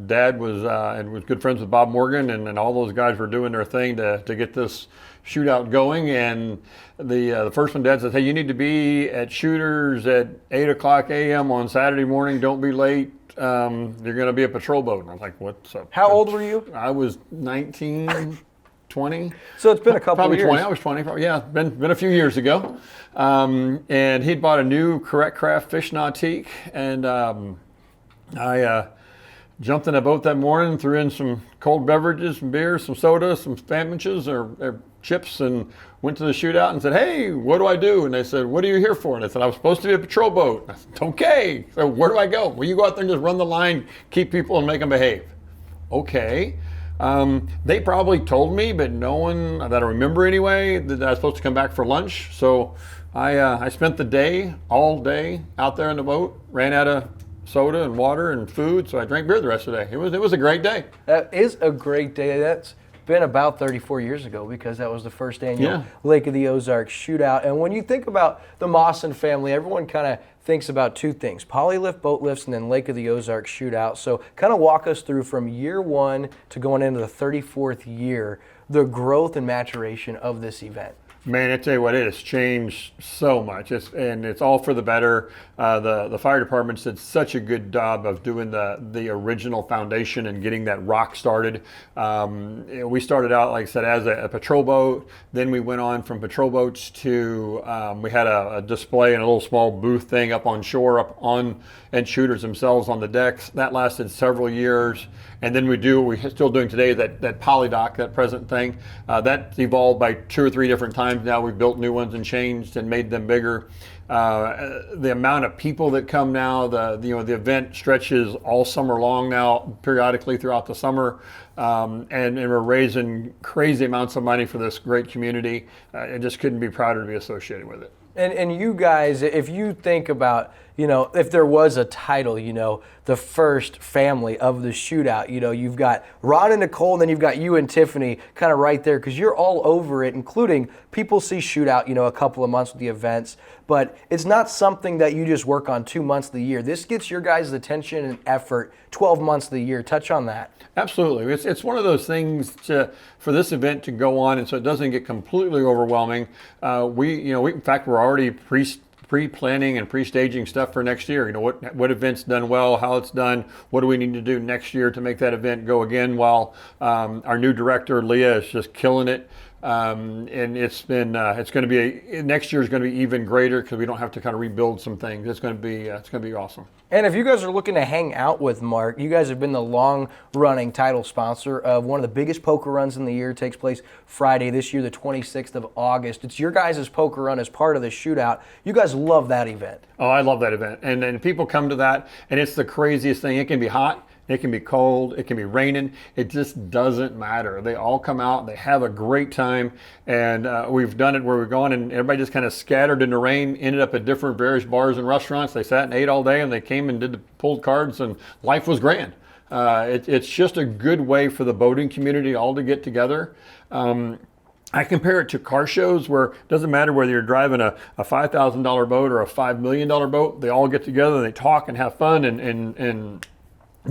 Dad was and was good friends with Bob Morgan, and all those guys were doing their thing to get this shootout going. And the first one, Dad said, hey, you need to be at shooters at 8 o'clock a.m. on Saturday morning. Don't be late. You're going to be a patrol boat. And I was like, what's up? How old were you? I was 19, 20. So it's been a couple of years. Probably 20. I was 20. Probably, yeah, been a few years ago. And he'd bought a new Correct Craft Fish Nautique. And I jumped in a boat that morning, threw in some cold beverages, some beer, some soda, some sandwiches or chips, and went to the shootout and said, hey, what do I do? And they said, what are you here for? And I said, I was supposed to be a patrol boat. And I said, okay. So where do I go? Well, you go out there and just run the line, keep people, and make them behave. Okay. They probably told me, but no one that I remember anyway, that I was supposed to come back for lunch. So I spent the day, all day, out there in the boat, ran out of soda and water and food, so I drank beer the rest of the day. It was a great day. That is a great day. That's been about 34 years ago, because that was the first annual Lake of the Ozarks Shootout. And when you think about the Mawson family, everyone kind of thinks about two things: polylift, boat lifts, and then Lake of the Ozarks Shootout. So kind of walk us through from year one to going into the 34th year, the growth and maturation of this event. Man, I tell you what, it has changed so much, and it's all for the better. The fire department did such a good job of doing the original foundation and getting that rock started. We started out, like I said, as a patrol boat. Then we went on from patrol boats to we had a display and a little small booth thing up on shore, and shooters themselves on the decks. That lasted several years. And then we're still doing today, that polydock, that present thing. That's evolved by 2 or 3 different times now. We've built new ones and changed and made them bigger. The amount of people that come now, the event stretches all summer long now, periodically throughout the summer. And we're raising crazy amounts of money for this great community. I just couldn't be prouder to be associated with it. And you guys, if you think about, if there was a title, the first family of the shootout, you've got Ron and Nicole, and then you've got you and Tiffany kind of right there, because you're all over it, including people see shootout, a couple of months with the events, but it's not something that you just work on 2 months of the year. This gets your guys' attention and effort 12 months of the year. Touch on that. Absolutely. It's one of those things for this event to go on, and so it doesn't get completely overwhelming. We in fact, we're already pre-planning and pre-staging stuff for next year. What event's done well, how it's done, what do we need to do next year to make that event go again, while our new director, Leah, is just killing it. And it's going to be, next year is going to be even greater, because we don't have to kind of rebuild some things. It's going to be awesome. And if you guys are looking to hang out with Mark, you guys have been the long-running title sponsor of one of the biggest poker runs in the year. It takes place Friday this year, the 26th of August. It's your guys' poker run as part of the shootout. You guys love that event. Oh, I love that event. And people come to that, and it's the craziest thing. It can be hot. It can be cold, it can be raining, it just doesn't matter. They all come out, they have a great time, and we've done it where we've gone and everybody just kind of scattered in the rain, ended up at different various bars and restaurants. They sat and ate all day, and they came and did the pulled cards, and life was grand. It's just a good way for the boating community all to get together. I compare it to car shows, where it doesn't matter whether you're driving a $5,000 boat or a $5 million boat, they all get together and they talk and have fun and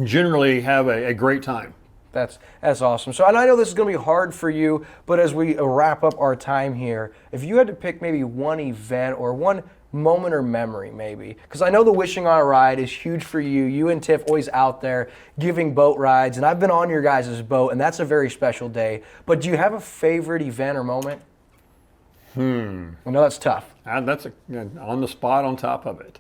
generally have a great time. That's awesome. So, and I know this is going to be hard for you, but as we wrap up our time here, if you had to pick maybe one event or one moment or memory maybe? Because I know the Wishing on a Ride is huge for you. You and Tiff always out there giving boat rides, and I've been on your guys' boat, and that's a very special day. But do you have a favorite event or moment? I know that's tough. That's on the spot on top of it.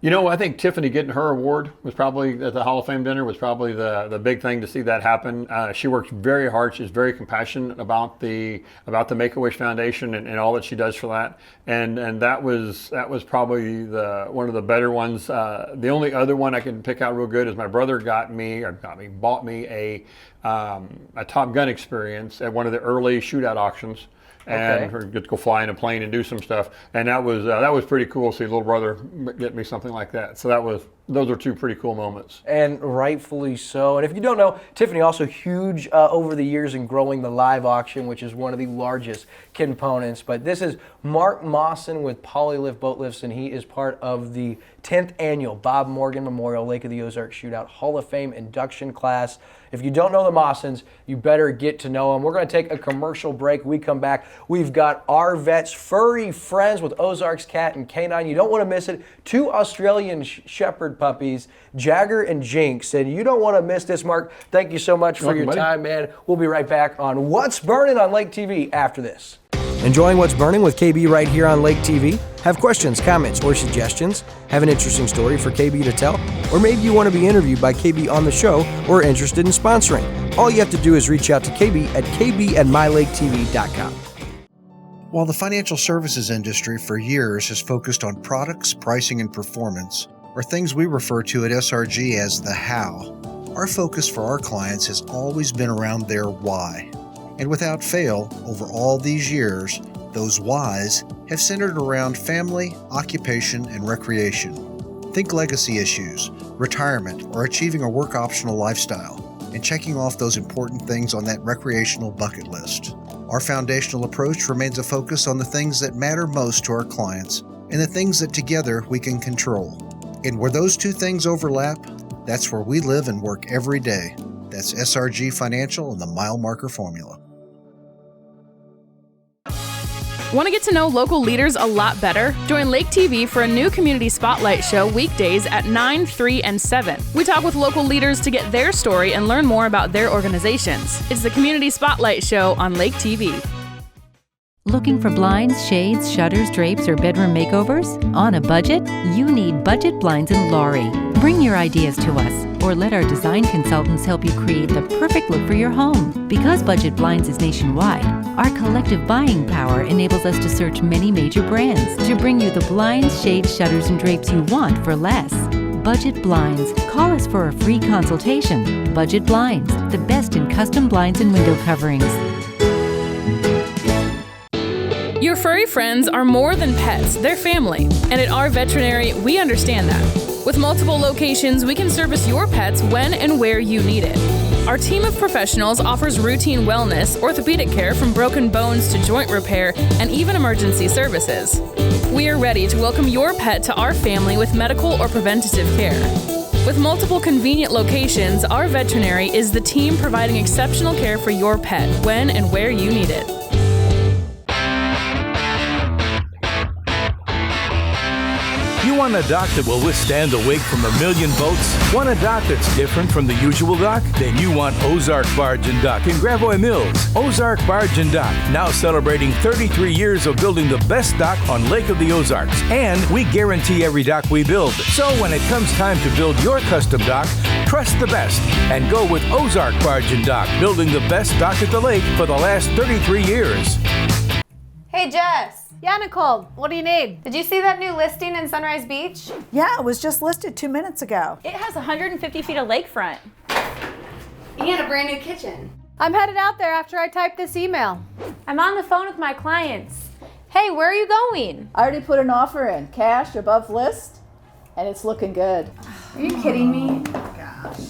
I think Tiffany getting her award was probably, at the Hall of Fame dinner, was probably the big thing to see that happen. She works very hard. She's very compassionate about the Make-A-Wish Foundation and all that she does for that. And that was probably one of the better ones. The only other one I can pick out real good is my brother bought me a Top Gun experience at one of the early shootout auctions. And get to go fly in a plane and do some stuff, and that was pretty cool to see little brother get me something like that. So those are two pretty cool moments. And rightfully so. And if you don't know, Tiffany also huge over the years in growing the live auction, which is one of the largest components. But this is Mark Mawson with Polylift Boat Lifts, and he is part of the 10th annual Bob Morgan Memorial Lake of the Ozarks Shootout Hall of Fame induction class. If you don't know the Mawsons, you better get to know them. We're going to take a commercial break. When we come back, we've got our vets, furry friends with Ozarks Cat and Canine. You don't want to miss it. 2 Australian Shepherd puppies, Jagger and Jinx. And you don't want to miss this, Mark. Thank you so much for your time, man. We'll be right back on What's Burning on Lake TV after this. Enjoying What's Burning with KB right here on Lake TV? Have questions, comments, or suggestions? Have an interesting story for KB to tell? Or maybe you want to be interviewed by KB on the show or are interested in sponsoring? All you have to do is reach out to KB at kb@mylaketv.com. While the financial services industry for years has focused on products, pricing, and performance, or things we refer to at SRG as the how, our focus for our clients has always been around their why. And without fail, over all these years, those whys have centered around family, occupation, and recreation. Think legacy issues, retirement, or achieving a work-optional lifestyle, and checking off those important things on that recreational bucket list. Our foundational approach remains a focus on the things that matter most to our clients and the things that together we can control. And where those two things overlap, that's where we live and work every day. That's SRG Financial and the Mile Marker Formula. Want to get to know local leaders a lot better? Join Lake TV for a new Community Spotlight show weekdays at 9, 3, and 7. We talk with local leaders to get their story and learn more about their organizations. It's the Community Spotlight show on Lake TV. Looking for blinds, shades, shutters, drapes, or bedroom makeovers? On a budget? You need Budget Blinds in Laurie. Bring your ideas to us, or let our design consultants help you create the perfect look for your home. Because Budget Blinds is nationwide, our collective buying power enables us to search many major brands to bring you the blinds, shades, shutters, and drapes you want for less. Budget Blinds. Call us for a free consultation. Budget Blinds, the best in custom blinds and window coverings. Your furry friends are more than pets, they're family. And at our veterinary, we understand that. With multiple locations, we can service your pets when and where you need it. Our team of professionals offers routine wellness, orthopedic care from broken bones to joint repair, and even emergency services. We are ready to welcome your pet to our family with medical or preventative care. With multiple convenient locations, our veterinary is the team providing exceptional care for your pet when and where you need it. You want a dock that will withstand the wake from a million boats? Want a dock that's different from the usual dock? Then you want Ozark Barge and Dock in Gravois Mills. Ozark Barge and Dock, now celebrating 33 years of building the best dock on Lake of the Ozarks. And we guarantee every dock we build. So when it comes time to build your custom dock, trust the best and go with Ozark Barge and Dock, building the best dock at the lake for the last 33 years. Hey, Jess. Yeah, Nicole, what do you need? Did you see that new listing in Sunrise Beach? Yeah, it was just listed 2 minutes ago. It has 150 feet of lakefront. And a brand new kitchen. I'm headed out there after I type this email. I'm on the phone with my clients. Hey, where are you going? I already put an offer in, cash above list, and it's looking good. Are you kidding me? Oh, gosh.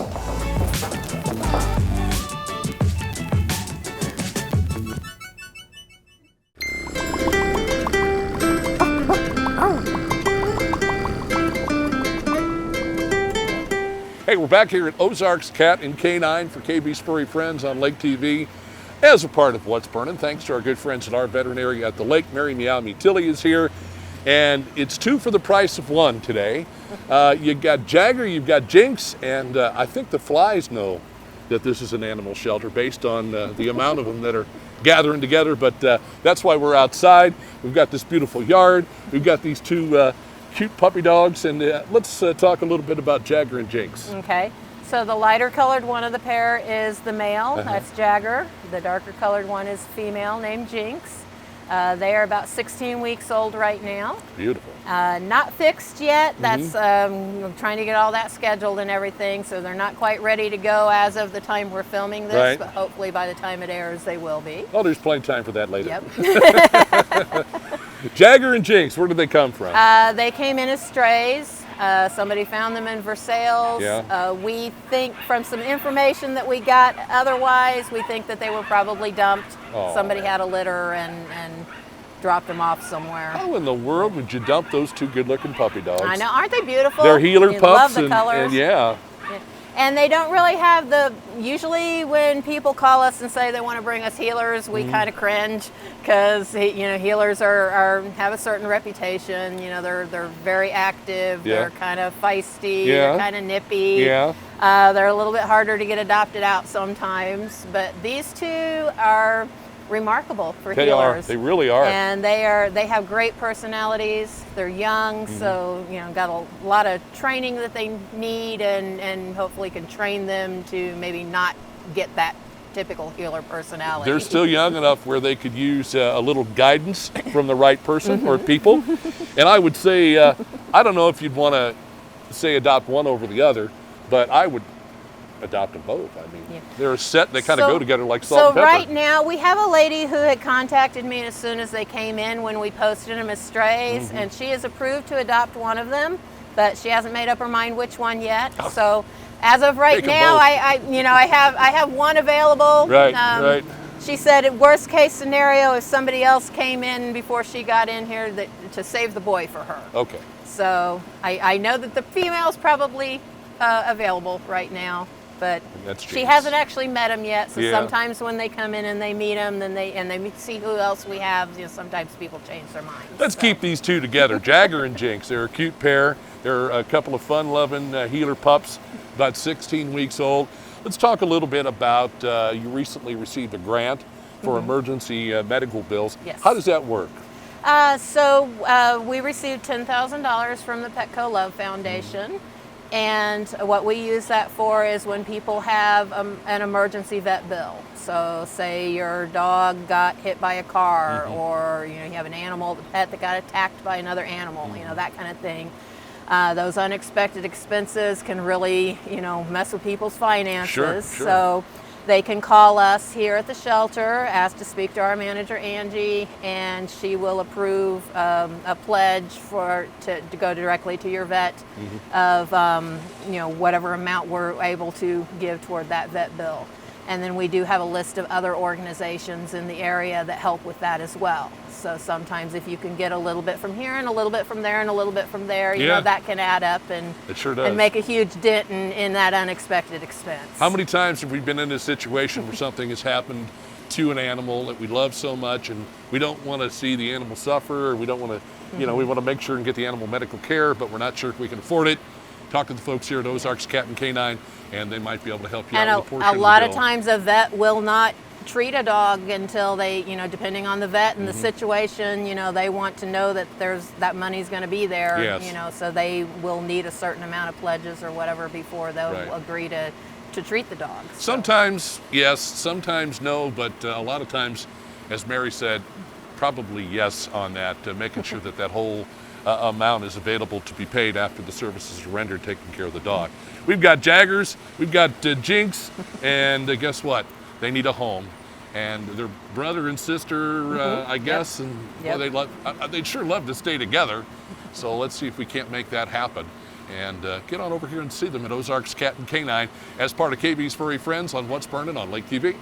Hey, we're back here at Ozarks Cat and Canine for KB's Furry Friends on Lake TV. as a part of What's Burnin', thanks to our good friends at our veterinary at the lake. Mary Meow Me Tilly is here, and it's 2 for the price of 1 today. You've got Jagger, you've got Jinx, and I think the flies know that this is an animal shelter based on the amount of them that are gathering together, but that's why we're outside. We've got this beautiful yard. We've got these 2 cute puppy dogs, and let's talk a little bit about Jagger and Jinx. Okay. So the lighter colored one of the pair is the male, that's Jagger. The darker colored one is female named Jinx. They are about 16 weeks old right now. Beautiful. Not fixed yet. That's trying to get all that scheduled and everything, so they're not quite ready to go as of the time we're filming this, right. but hopefully by the time it airs they will be. Oh, there's plenty of time for that later. Yep. Jagger and Jinx, where did they come from? They came in as strays. Somebody found them in Versailles. Yeah. We think from some information that we got otherwise, we think that they were probably dumped. Oh. Somebody had a litter and dropped them off somewhere. How in the world would you dump those 2 good-looking puppy dogs? I know, aren't they beautiful? They're healer You pups, love the colors. and yeah. And they don't really have usually when people call us and say they want to bring us healers, we kind of cringe because, healers have a certain reputation. They're very active, Yeah. they're kind of feisty, Yeah. they're kind of nippy. Yeah. They're a little bit harder to get adopted out sometimes, but these 2 are remarkable for They healers. are. They really are. And they have great personalities. They're young, so got a lot of training that they need, and hopefully can train them to maybe not get that typical healer personality. They're still young enough where they could use a little guidance from the right person or people. And I would say, I don't know if you'd want to say adopt one over the other, but I would adopt them both. I mean, they're a set, they kind of go together like salt and pepper. So right now, we have a lady who had contacted me as soon as they came in when we posted them as strays, and she is approved to adopt one of them, but she hasn't made up her mind which one yet. So as of right now, I have one available. Right, right. She said, worst case scenario, if somebody else came in before she got in here, to save the boy for her. Okay. So I know that the female's probably available right now. But she hasn't actually met him yet, so sometimes when they come in and they meet him, then they see who else we have. Sometimes people change their minds. Let's keep these 2 together. Jagger and Jinx, they're a cute pair. They're a couple of fun-loving healer pups, about 16 weeks old. Let's talk a little bit about you recently received a grant for emergency medical bills. Yes. How does that work? So we received $10,000 from the Petco Love Foundation. And what we use that for is when people have an emergency vet bill. So say your dog got hit by a car, or you have an animal, the pet that got attacked by another animal, that kind of thing. Those unexpected expenses can really, mess with people's finances. Sure. So they can call us here at the shelter, ask to speak to our manager, Angie, and she will approve a pledge to go directly to your vet of whatever amount we're able to give toward that vet bill. And then we do have a list of other organizations in the area that help with that as well. So sometimes if you can get a little bit from here and a little bit from there and a little bit from there, that can add up and, it sure does. And make a huge dent in that unexpected expense. How many times have we been in a situation where something has happened to an animal that we love so much, and we don't want to see the animal suffer, or we don't want to, we want to make sure and get the animal medical care, but we're not sure if we can afford it. Talk to the folks here at Ozarks Cat and Canine, and they might be able to help you out with a portion of the bill. A lot of times a vet will not treat a dog until they, depending on the vet and the situation, they want to know that that money's going to be there, so they will need a certain amount of pledges or whatever before they'll agree to treat the dog. Sometimes yes, sometimes no, but a lot of times, as Mary said, probably yes on that, making sure that whole amount is available to be paid after the services are rendered taking care of the dog. We've got Jaggers, we've got Jinx, and guess what? They need a home. And they're brother and sister, I guess, and well, they'd sure love to stay together. So let's see if we can't make that happen. And get on over here and see them at Ozarks Cat and Canine as part of KB's Furry Friends on What's Burnin' on Lake TV.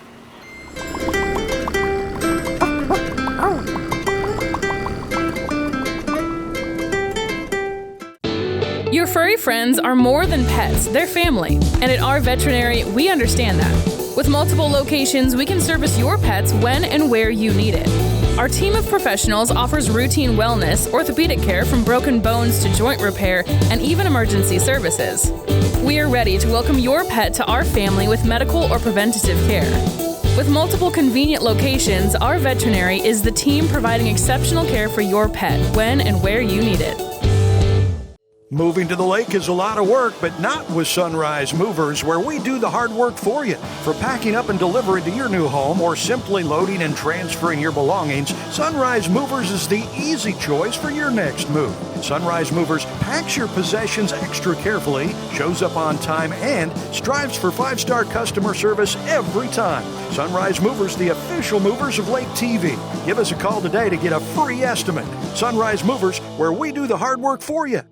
Your furry friends are more than pets, they're family. And at our veterinary, we understand that. With multiple locations, we can service your pets when and where you need it. Our team of professionals offers routine wellness, orthopedic care from broken bones to joint repair, and even emergency services. We are ready to welcome your pet to our family with medical or preventative care. With multiple convenient locations, our veterinary is the team providing exceptional care for your pet when and where you need it. Moving to the lake is a lot of work, but not with Sunrise Movers, where we do the hard work for you. For packing up and delivering to your new home or simply loading and transferring your belongings, Sunrise Movers is the easy choice for your next move. Sunrise Movers packs your possessions extra carefully, shows up on time, and strives for 5-star customer service every time. Sunrise Movers, the official movers of Lake TV. Give us a call today to get a free estimate. Sunrise Movers, where we do the hard work for you.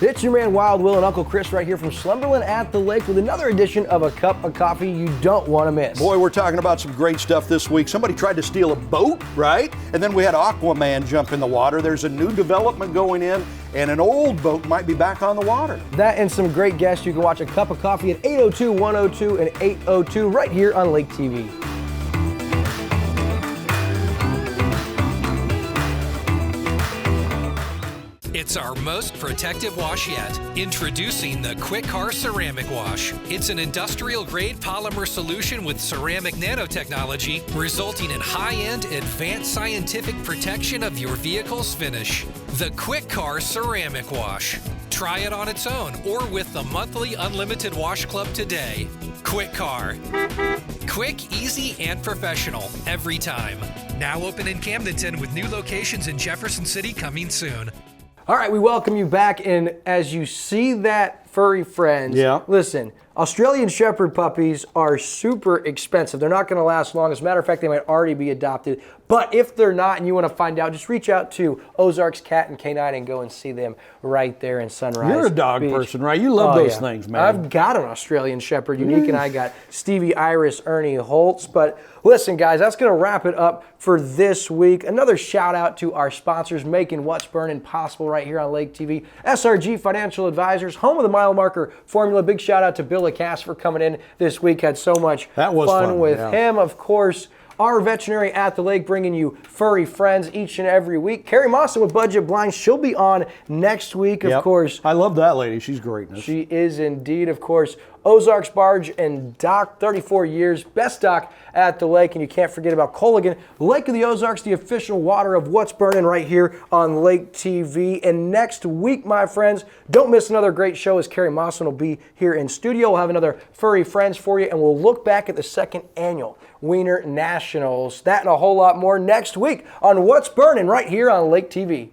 It's your man Wild Will and Uncle Chris right here from Slumberland at the Lake with another edition of A Cup of Coffee you don't want to miss. Boy, we're talking about some great stuff this week. Somebody tried to steal a boat, right? And then we had Aquaman jump in the water. There's a new development going in, and an old boat might be back on the water. That and some great guests. You can watch A Cup of Coffee at 8:02, 102, and 8:02 right here on Lake TV. It's our most protective wash yet. Introducing the Quick Car Ceramic Wash. It's an industrial-grade polymer solution with ceramic nanotechnology, resulting in high-end, advanced scientific protection of your vehicle's finish. The Quick Car Ceramic Wash. Try it on its own or with the monthly Unlimited Wash Club today. Quick Car. Quick, easy, and professional every time. Now open in Camdenton with new locations in Jefferson City coming soon. All right, we welcome you back, and as you see that, furry friends, listen, Australian Shepherd puppies are super expensive. They're not going to last long. As a matter of fact, they might already be adopted. But if they're not and you want to find out, just reach out to Ozarks Cat and Canine and go and see them right there in Sunrise You're a dog Beach. person, right? You love those things, man. I've got an Australian Shepherd Unique, and I got Stevie Iris, Ernie Holtz. But listen, guys, that's going to wrap it up for this week. Another shout out to our sponsors making What's Burnin' possible right here on Lake TV. SRG Financial Advisors, home of the mile marker formula. Big shout out to Bill Lacasse for coming in this week. Had so much fun with him. Of course, our veterinary at the lake bringing you furry friends each and every week. Carrie Mawson with Budget Blinds. She'll be on next week, of course. I love that lady. She's greatness. She is indeed, of course. Ozarks Barge and Dock, 34 years, best dock at the lake. And you can't forget about Colligan, Lake of the Ozarks, the official water of What's Burnin' right here on Lake TV. And next week, my friends, don't miss another great show as Carrie Mawson will be here in studio. We'll have another Furry Friends for you, and we'll look back at the second annual Wiener Nationals. That and a whole lot more next week on What's Burnin' right here on Lake TV.